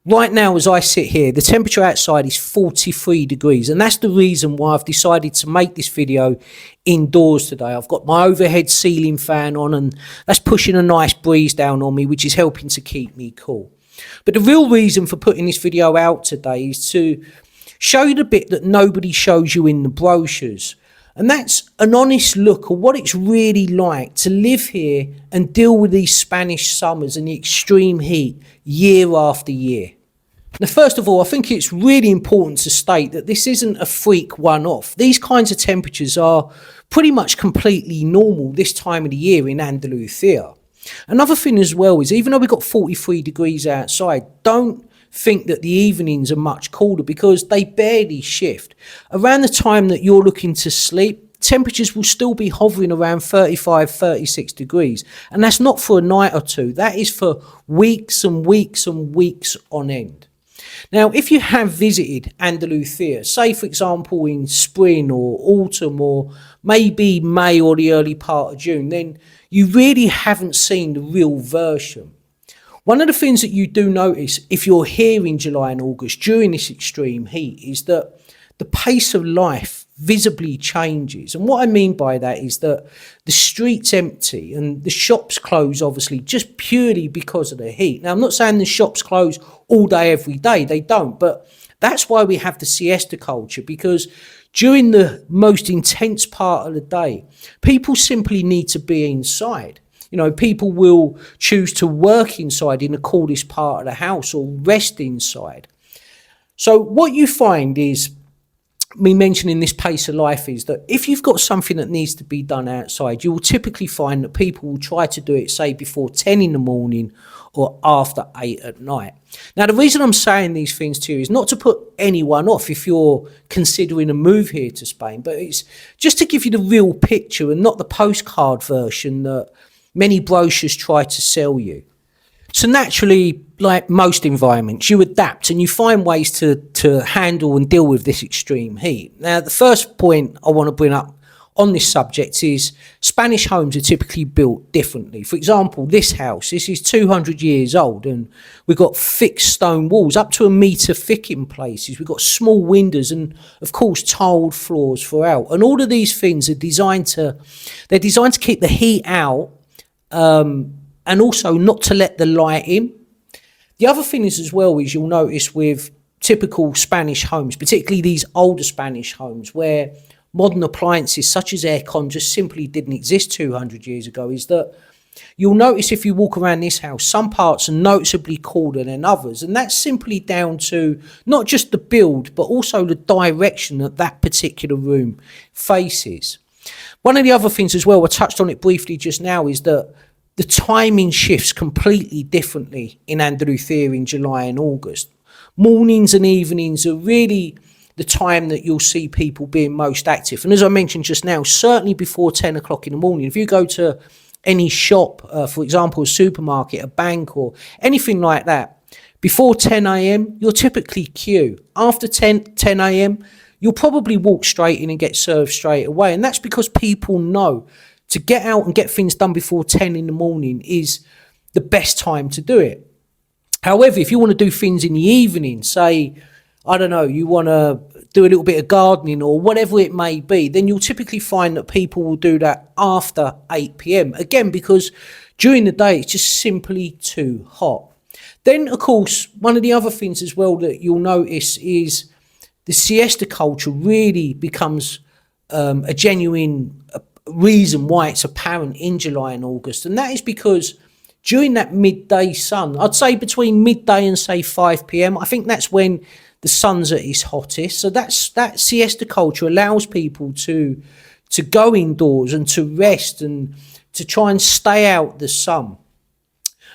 Right now, as I sit here, the temperature outside is 43 degrees. And that's the reason why I've decided to make this video indoors today. I've got my overhead ceiling fan on, and that's pushing a nice breeze down on me, which is helping to keep me cool. But the real reason for putting this video out today is to show you the bit that nobody shows you in the brochures. And that's an honest look at what it's really like to live here and deal with these Spanish summers and the extreme heat year after year. Now, first of all, I think it's really important to state that this isn't a freak one-off. These kinds of temperatures are pretty much completely normal this time of the year in Andalucía. Another thing as well is, even though we've got 43 degrees outside, don't think that the evenings are much colder, because they barely shift. Around the time that you're looking to sleep, temperatures will still be hovering around 35, 36 degrees. And that's not for a night or two. That is for weeks and weeks and weeks on end. Now, if you have visited Andalucía, say for example in spring or autumn or maybe May or the early part of June, then you really haven't seen the real version. One of the things that you do notice if you're here in July and August during this extreme heat is that the pace of life visibly changes. And what I mean by that is that the streets empty and the shops close, obviously, just purely because of the heat. Now, I'm not saying the shops close all day, every day. They don't. But that's why we have the siesta culture, because during the most intense part of the day, people simply need to be inside. You know, people will choose to work inside in the coolest part of the house or rest inside. So what you find is, me mentioning this pace of life, is that if you've got something that needs to be done outside, you will typically find that people will try to do it, say, before 10 in the morning or after 8 at night. Now, the reason I'm saying these things to you is not to put anyone off if you're considering a move here to Spain, but it's just to give you the real picture and not the postcard version that many brochures try to sell you. So naturally, like most environments, you adapt and you find ways to handle and deal with this extreme heat. Now, the first point I want to bring up on this subject is Spanish homes are typically built differently. For example, this house, this is 200 years old, and we've got thick stone walls up to 1 metre thick in places. We've got small windows and, of course, tiled floors throughout. And all of these things are designed to keep the heat out, and also not to let the light in. The other thing is, as well, is you'll notice with typical Spanish homes, particularly these older Spanish homes where modern appliances such as aircon just simply didn't exist 200 years ago, is that you'll notice if you walk around this house, some parts are noticeably cooler than others. And that's simply down to not just the build, but also the direction that that particular room faces. One of the other things as well, I touched on it briefly just now, is that the timing shifts completely differently in Andalucía in July and August. Mornings and evenings are really the time that you'll see people being most active. And as I mentioned just now, certainly before 10 o'clock in the morning, if you go to any shop, for example, a supermarket, a bank or anything like that, before 10 a.m, you'll typically queue. After 10 a.m, you'll probably walk straight in and get served straight away. And that's because people know to get out and get things done before 10 in the morning is the best time to do it. However, if you want to do things in the evening, say, I don't know, you want to do a little bit of gardening or whatever it may be, then you'll typically find that people will do that after 8 p.m. Again, because during the day, it's just simply too hot. Then, of course, one of the other things as well that you'll notice is the siesta culture really becomes a genuine reason why it's apparent in July and August. And that is because during that midday sun, I'd say between midday and say 5 p.m, I think that's when the sun's at its hottest. So that siesta culture allows people to go indoors and to rest and to try and stay out the sun.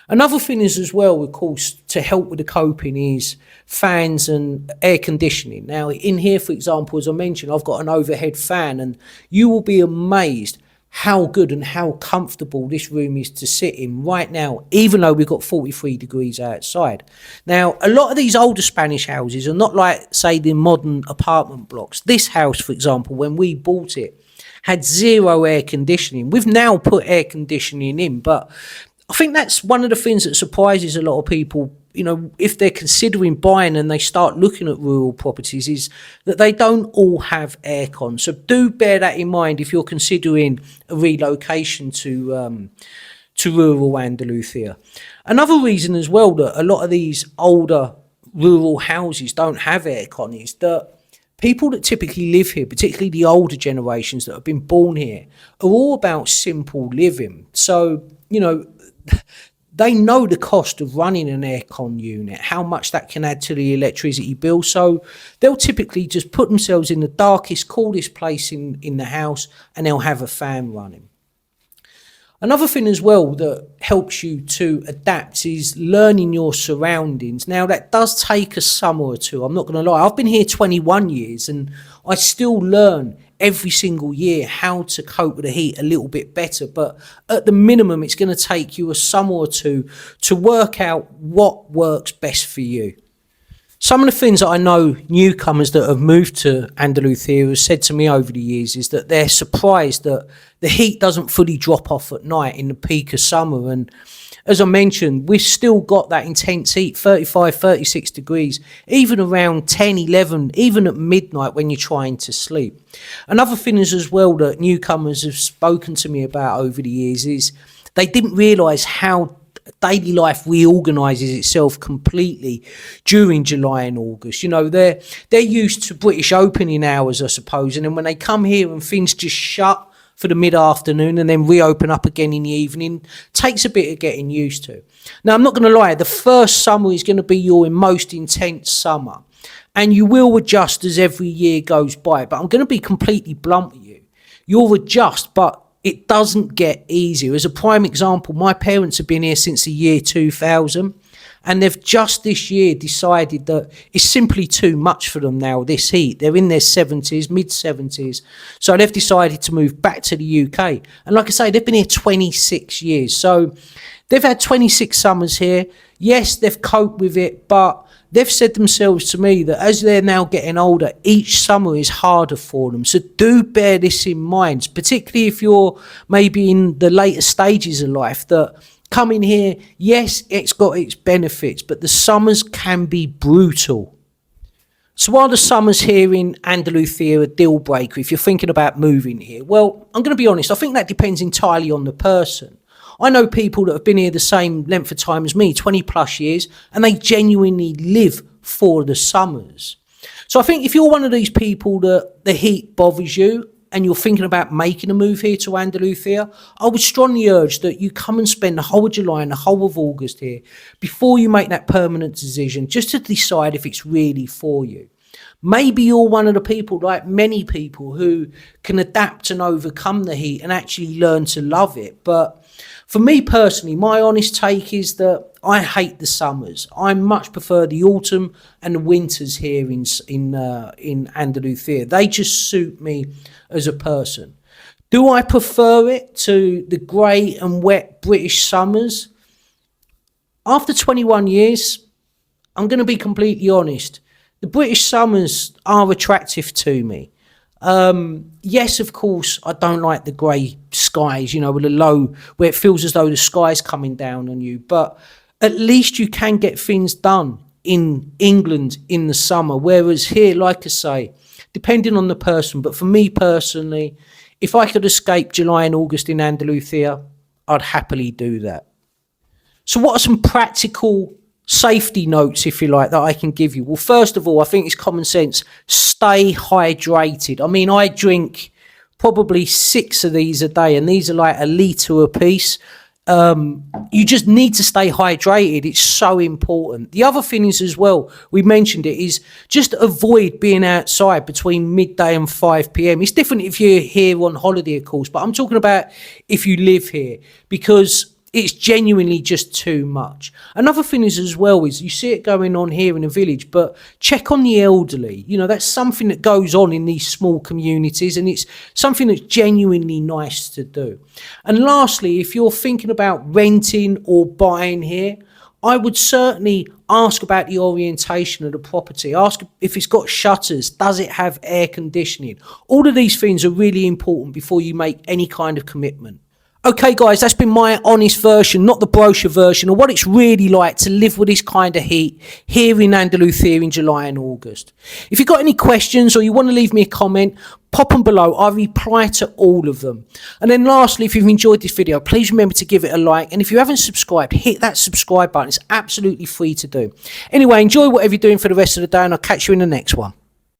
Another thing is as well, of course, to help with the coping is fans and air conditioning. Now, in here, for example, as I mentioned, I've got an overhead fan, and you will be amazed how good and how comfortable this room is to sit in right now, even though we've got 43 degrees outside. Now, a lot of these older Spanish houses are not like, say, the modern apartment blocks. This house, for example, when we bought it, had zero air conditioning. We've now put air conditioning in, but I think that's one of the things that surprises a lot of people if they're considering buying and they start looking at rural properties, is that they don't all have aircon. So do bear that in mind if you're considering a relocation to rural Andalucía. Another reason as well that a lot of these older rural houses don't have aircon is that people that typically live here, particularly the older generations that have been born here, are all about simple living. So, they know the cost of running an aircon unit, how much that can add to the electricity bill. So they'll typically just put themselves in the darkest, coolest place in the house, and they'll have a fan running. Another thing as well that helps you to adapt is learning your surroundings. Now, that does take a summer or two. I'm not going to lie. I've been here 21 years and I still learn every single year how to cope with the heat a little bit better. But at the minimum, it's going to take you a summer or two to work out what works best for you. Some of the things that I know newcomers that have moved to Andalucía have said to me over the years is that they're surprised that the heat doesn't fully drop off at night in the peak of summer. And as I mentioned, we've still got that intense heat, 35, 36 degrees, even around 10, 11, even at midnight when you're trying to sleep. Another thing is as well that newcomers have spoken to me about over the years is they didn't realise how daily life reorganises itself completely during July and August. They're used to British opening hours, I suppose, and then when they come here and things just shut for the mid-afternoon and then reopen up again in the evening, takes a bit of getting used to. Now, I'm not going to lie, the first summer is going to be your most intense summer, and you will adjust as every year goes by, but I'm going to be completely blunt with you. You'll adjust, but it doesn't get easier. As a prime example, my parents have been here since the year 2000, and they've just this year decided that it's simply too much for them now, this heat. They're in their 70s, mid-70s, so they've decided to move back to the UK. And like I say, they've been here 26 years, so they've had 26 summers here. Yes, they've coped with it, but they've said themselves to me that as they're now getting older, each summer is harder for them. So do bear this in mind, particularly if you're maybe in the later stages of life, that coming here, yes, it's got its benefits, but the summers can be brutal. So while the summers here in Andalucía are a deal breaker, if you're thinking about moving here, well, I'm going to be honest, I think that depends entirely on the person. I know people that have been here the same length of time as me, 20 plus years, and they genuinely live for the summers. So I think if you're one of these people that the heat bothers you and you're thinking about making a move here to Andalucía, I would strongly urge that you come and spend the whole of July and the whole of August here before you make that permanent decision, just to decide if it's really for you. Maybe you're one of the people, like many people, who can adapt and overcome the heat and actually learn to love it. But for me personally, my honest take is that I hate the summers. I much prefer the autumn and the winters here in Andalucía. They just suit me as a person. Do I prefer it to the grey and wet British summers? After 21 years, I'm going to be completely honest. The British summers are attractive to me. Yes, of course, I don't like the grey skies, with the low, where it feels as though the sky's coming down on you. But at least you can get things done in England in the summer. Whereas here, like I say, depending on the person, but for me personally, if I could escape July and August in Andalucía, I'd happily do that. So what are some practical safety notes, if you like, that I can give you? Well, first of all, I think it's common sense. Stay hydrated. I mean, I drink probably 6 of these a day, and these are like a litre a piece. You just need to stay hydrated. It's so important. The other thing is as well, we mentioned it, is just avoid being outside between midday and 5 p.m. It's different if you're here on holiday, of course, but I'm talking about if you live here, because it's genuinely just too much. Another thing is as well is you see it going on here in the village, but check on the elderly. That's something that goes on in these small communities, and it's something that's genuinely nice to do. And lastly, if you're thinking about renting or buying here, I would certainly ask about the orientation of the property. Ask if it's got shutters. Does it have air conditioning? All of these things are really important before you make any kind of commitment. Okay guys, that's been my honest version, not the brochure version, of what it's really like to live with this kind of heat here in Andalucía in July and August. If you've got any questions or you want to leave me a comment, pop them below. I reply to all of them. And then lastly, if you've enjoyed this video, please remember to give it a like. And if you haven't subscribed, hit that subscribe button. It's absolutely free to do. Anyway, enjoy whatever you're doing for the rest of the day, and I'll catch you in the next one.